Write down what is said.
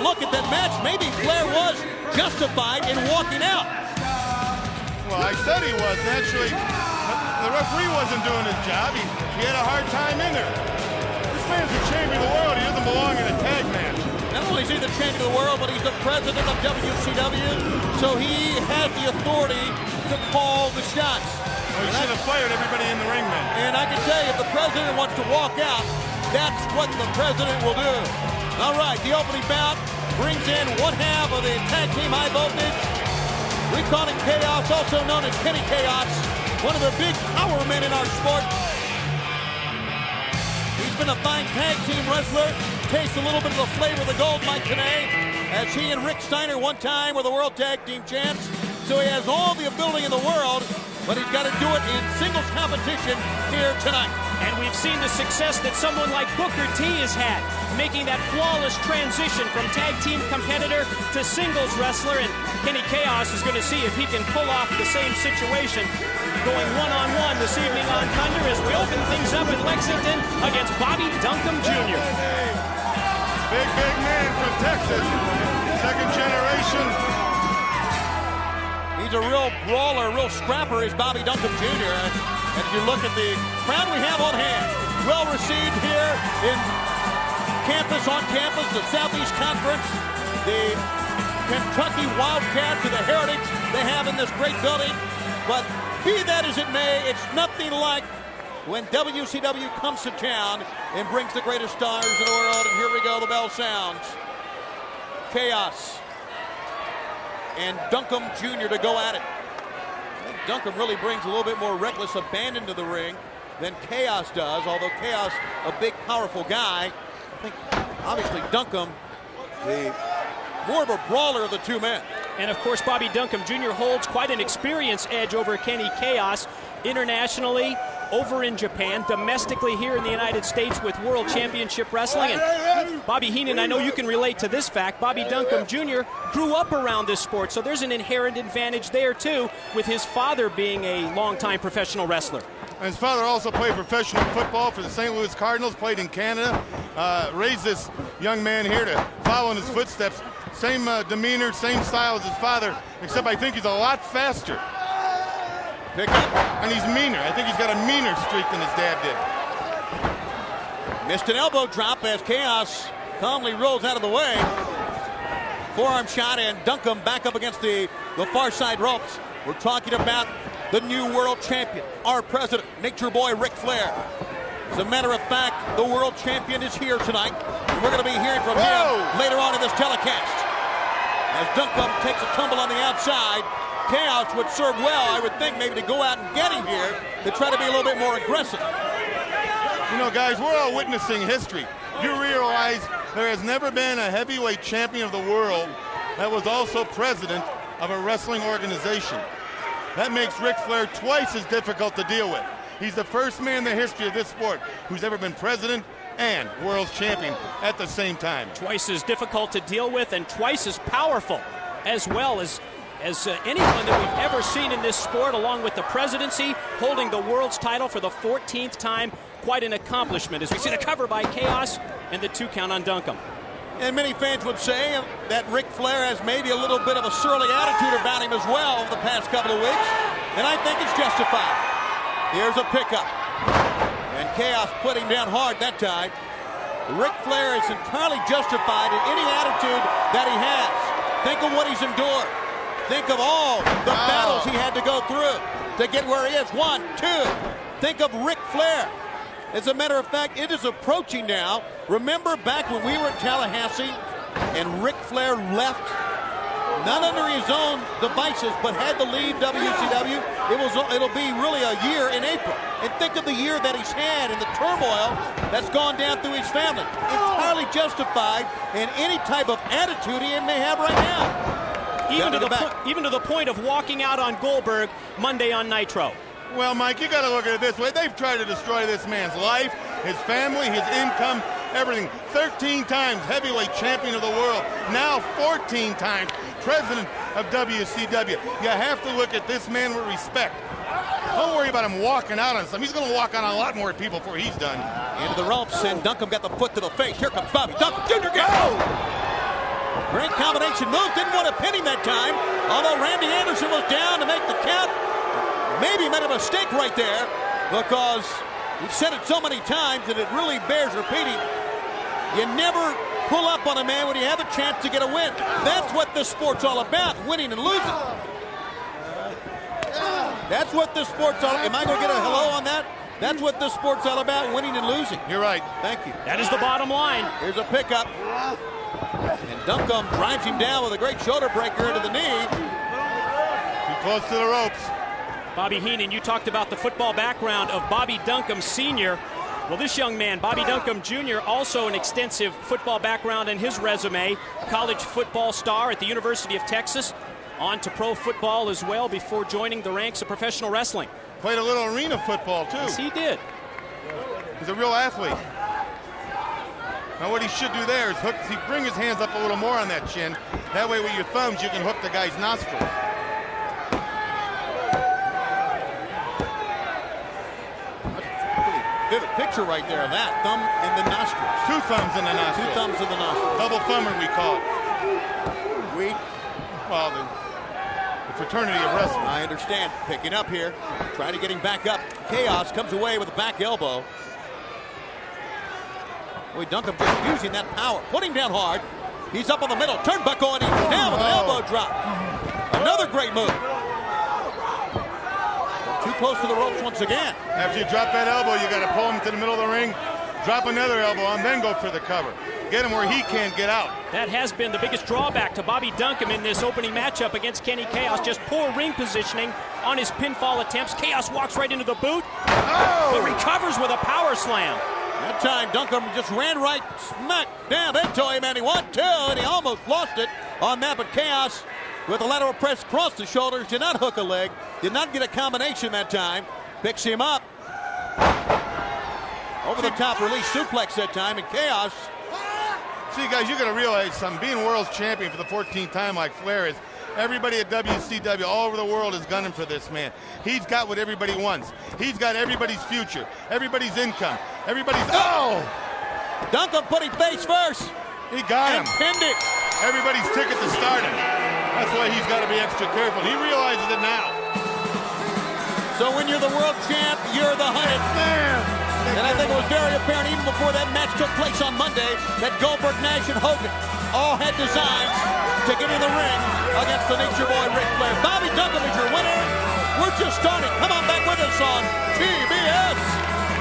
look at that match, maybe Flair was justified in walking out. Well, I said he was. Actually, the referee wasn't doing his job. He had a hard time in there. This man's the champion of the world. He doesn't belong in a tag match. Not only is he the champion of the world, but he's the president of WCW, so he has the authority to call the shots. Well, he should have fired everybody in the ring then. And I can tell you, if the president wants to walk out, that's what the president will do. All right, the opening bout brings in one half of the tag team high voltage. We call him Kaos, also known as Kenny Kaos, one of the big power men in our sport. He's been a fine tag team wrestler. Tastes a little bit of the flavor of the gold mine today, as he and Rick Steiner one time were the World Tag Team Champs. So he has all the ability in the world, but he's got to do it in singles competition here tonight. And we've seen the success that someone like Booker T has had, making that flawless transition from tag team competitor to singles wrestler. And Kenny Kaos is going to see if he can pull off the same situation, going one-on-one this evening on Thunder as we open things up in Lexington against Bobby Duncan Jr. Big man from Texas, second generation. He's a real brawler, real scrapper is Bobby Duncan Jr. And if you look at the crowd we have on hand, well received here in on campus, the Southeast Conference, the Kentucky Wildcats, and the heritage they have in this great building. But be that as it may, it's nothing like when WCW comes to town and brings the greatest stars in the world. And here we go, the bell sounds. Kaos and Duncan Jr. to go at it. I think Duncan really brings a little bit more reckless abandon to the ring than Kaos does, although Kaos, a big, powerful guy. I think, obviously, Duncan, the more of a brawler of the two men. And, of course, Bobby Duncan Jr. holds quite an experience edge over Kenny Kaos internationally, over in Japan, domestically here in the United States with World Championship Wrestling. And Bobby Heenan, I know you can relate to this fact. Bobby Duncan Jr. grew up around this sport, so there's an inherent advantage there, too, with his father being a longtime professional wrestler. And his father also played professional football for the St. Louis Cardinals, played in Canada, raised this young man here to follow in his footsteps. Same demeanor, same style as his father, except I think he's a lot faster. Pick up. And he's meaner. I think he's got a meaner streak than his dad did. Missed an elbow drop as Kaos calmly rolls out of the way. Forearm shot, and Duncan back up against the far side ropes. We're talking about the new world champion, our president, Nature Boy Ric Flair. As a matter of fact, the world champion is here tonight. And we're going to be hearing from him later on in this telecast. As Duncan takes a tumble on the outside, Kaos would serve well, I would think, maybe to go out and get him here to try to be a little bit more aggressive. You know, guys, we're all witnessing history. You realize there has never been a heavyweight champion of the world that was also president of a wrestling organization. That makes Ric Flair twice as difficult to deal with. He's the first man in the history of this sport who's ever been president and world champion at the same time. Twice as difficult to deal with and twice as powerful as well as anyone that we've ever seen in this sport, along with the presidency, holding the world's title for the 14th time. Quite an accomplishment as we see the cover by Kaos and the 2 count on Duncan. And many fans would say that Ric Flair has maybe a little bit of a surly attitude about him as well over the past couple of weeks, and I think it's justified. Here's a pickup, and Kaos put him down hard that time. Ric Flair is entirely justified in any attitude that he has. Think of what he's endured. Think of all the battles he had to go through to get where he is. 1, 2. Think of Ric Flair. As a matter of fact, it is approaching now. Remember back when we were at Tallahassee and Ric Flair left, not under his own devices, but had to leave WCW? It'll be really a year in April. And think of the year that he's had and the turmoil that's gone down through his family. Entirely justified in any type of attitude he may have right now. Even to the point of walking out on Goldberg Monday on Nitro. Well, Mike, you got to look at it this way. They've tried to destroy this man's life, his family, his income, everything. 13 times heavyweight champion of the world. Now 14 times president of WCW. You have to look at this man with respect. Don't worry about him walking out on something. He's going to walk out on a lot more people before he's done. Into the ropes, and Duncan got the foot to the face. Here comes Bobby Duncan Jr. Go! Great combination move. Didn't want to pin him that time. Although Randy Anderson was down to make the count. Maybe made a mistake right there, because we've said it so many times that it really bears repeating. You never pull up on a man when you have a chance to get a win. That's what this sport's all about, winning and losing. That's what this sport's all about. Am I going to get a hello on that? That's what this sport's all about, winning and losing. You're right. Thank you. That is the bottom line. Here's a pickup. And Duncan drives him down with a great shoulder breaker into the knee. Too close to the ropes. Bobby Heenan, you talked about the football background of Bobby Duncan Sr. Well, this young man, Bobby Duncan Jr., also an extensive football background in his resume. College football star at the University of Texas. On to pro football as well before joining the ranks of professional wrestling. Played a little arena football, too. Yes, he did. He's a real athlete. Now what he should do there is bring his hands up a little more on that chin. That way with your thumbs you can hook the guy's nostrils. Vivid picture right there of that. Thumb in the nostrils. Two thumbs in the nostrils. Two thumbs in the nostrils. Double thumber, we call it. Well, the fraternity of wrestling. I understand. Picking up here. Trying to get him back up. Kaos comes away with a back elbow. Boy, Duncan just using that power. Put him down hard. He's up on the middle. Turnbuckle, and he's down with an elbow drop. Another great move. Too close to the ropes once again. After you drop that elbow, you got to pull him to the middle of the ring, drop another elbow, and then go for the cover. Get him where he can't get out. That has been the biggest drawback to Bobby Duncan in this opening matchup against Kenny Kaos. Just poor ring positioning on his pinfall attempts. Kaos walks right into the boot, but recovers with a power slam. That time, Duncan just ran right smack down into him, and he 1-2, and he almost lost it on that, but Kaos, with a lateral press across the shoulders, did not hook a leg, did not get a combination that time, picks him up. Over the top release suplex that time, and Kaos. See, guys, you got to realize something. Being world champion for the 14th time like Flair is, everybody at WCW all over the world is gunning for this man. He's got what everybody wants. He's got everybody's future, everybody's income, everybody's... Oh! Duncan put him face first. He got him. And pinned it. Everybody's ticket to stardom. That's why he's got to be extra careful. He realizes it now. So when you're the world champ, you're the hunted man. And I think it was very apparent even before that match took place on Monday that Goldberg, Nash, and Hogan all had designs to get in the ring against the Nature Boy Ric Flair. Bobby Duncan is your winner. We're just starting. Come on back with us on TBS.